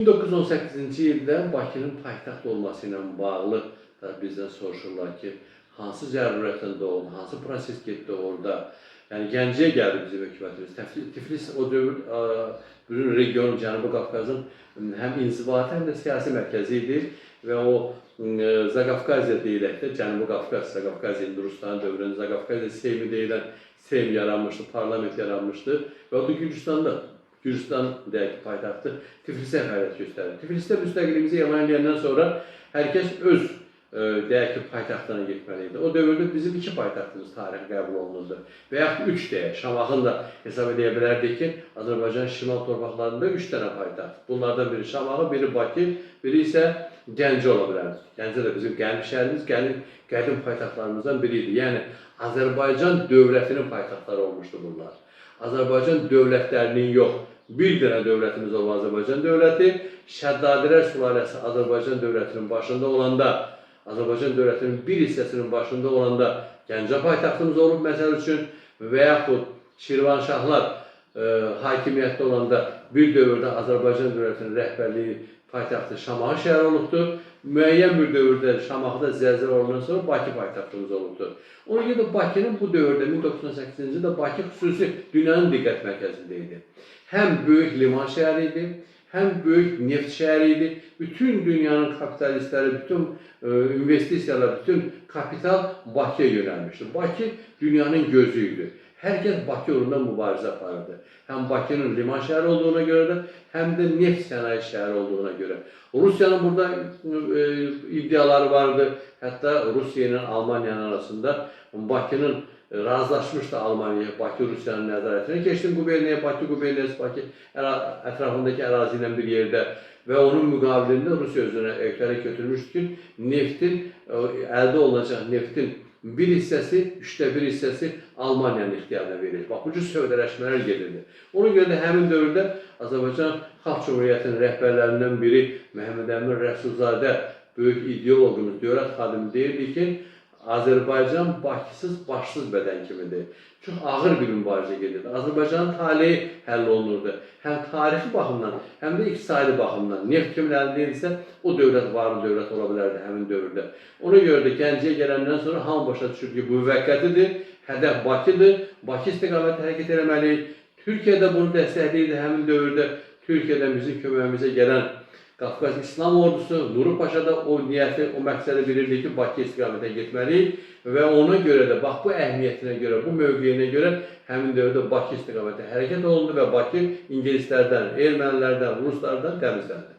1918-ci ildə Bakının paytaxt olması ilə bağlı bizdən soruşurlar ki, hansı zərurətində oldu, hansı proses getdi orada. Yəni Gəncəyə gəldi bizim hökumətimiz. Tiflis o dövr bütün region Cənubi Qafqazın həm inzibati, həm də siyasi mərkəzi idi və o Zaqafqaziya deyilək də, Cənubi Qafqaz, Zaqafqaziya Hindistan dövründə Zaqafqaziya Seymi deyilən Seym yaranmışdı, parlament yaranmışdı və o da Gürcistan deyək ki, paytaxtı Tiflisə fəaliyyət göstərir. Tiflisdə müstəqilliyimizi elan edəndən sonra hər kəs öz deyək ki, paytaxtına getməli idi. O dövrdə bizim 2 paytaxtımız tarixi qəbul olunurdu. Və yaxud 3 deyək, Şamaxını da hesab edə bilərdik ki, Azərbaycan şimal torpaqlarında 3 dənə paytaxt. Bunlardan biri Şamaxı, biri Bakı, biri isə Gəncə ola bilərdi. Gəncə də bizim qədim şəhərimiz, qədim paytaxtlarımızdan biri idi. Yəni, Azərbaycan dövlətinin paytaxtları olmuşdu bunlar. Azərbaycan dövlətlərinin yox, bir dənə dövlətimiz olan Azərbaycan dövləti, Şəddadilər sülaləsi Azərbaycan dövlətinin başında olanda, Azərbaycan dövlətinin bir hissəsinin başında olanda Gəncə paytaxtımız olub məsəl üçün və yaxud Şirvanşahlar hakimiyyətdə olanda bir dövrdə Azərbaycan dövlətinin rəhbərliyi paytaxtı Şamaxı şəhəri olubdur. Müəyyən bir dövrdə Şamaxıda zəlzələ olandan sonra Bakı paytaxtımız olubdur. Ona görə də Bakının bu dövrdə 1918-ci ildə Bakı xüsusi dünyanın diqqət mərkəzində idi. Həm böyük liman şəhəri idi, həm böyük neft şəhəri idi. Bütün dünyanın kapitalistləri, bütün investisiyalar, bütün kapital Bakıya yönəlmişdi. Bakı dünyanın gözü idi. Hər kəs Bakı uğrunda mübarizə aparırdı. Həm Bakının liman şəhəri olduğuna görə də, həm də neft sənaye şəhəri olduğuna görə. Rusiyanın burada iddiaları vardı. Hətta Rusiya ilə Almaniyanın arasında Bakının razılaşmışdı Almaniya, Bakı Rusiyanın nəzarətinə keçdi quberniyaya, Bakı quberniyası Bakı ətrafındakı ərazi ilə bir yerdə və onun müqabilində Rusiya özünə öhdəlik götürmüşdü ki, neftin, əldə olunacaq neftin bir hissəsi, 1/3 hissəsi Almaniyanın ixtiyarına verilir. Bax, bu cür sövdələşmələr gedirdi. Ona görə də həmin dövrdə Azərbaycan Xalq Cumhuriyyətinin rəhbərlərindən biri Məhəmməd Əmin Rəsulzadə, böyük ideologumuz, dövlət xadimi deyirdi ki, Azərbaycan Bakısız, başsız bədən kimidir. Çox ağır bir mübarizə gedirdi. Azərbaycanın taleyi həll olunurdu. Həm tarixi baxımdan, həm də iqtisadi baxımdan. Neft kimin əlində edirsə, o dövlət varlı dövlət ola bilərdi həmin dövrdə. Ona görə də Gəncəyə gələndən sonra hamı başa düşür ki, bu müvəqqətidir, hədəf Bakıdır, Bakı istiqaməti hərəkət etməliyik. Türkiyə də bunu dəstəkləyirdi həmin dövrdə. Türkiyədən bizim köməyimizə gələn Qafqaz İslam ordusu, Nuri Paşa da o niyyəti, o məqsədi bilirdi ki, Bakı istiqamətə getməliyik və ona görə də, bax bu əhəmiyyətinə görə, bu mövqeyinə görə həmin dövrdə Bakı istiqamətə hərəkət olundu və Bakı ingilislərdən, ermənilərdən, ruslardan təmizləndi.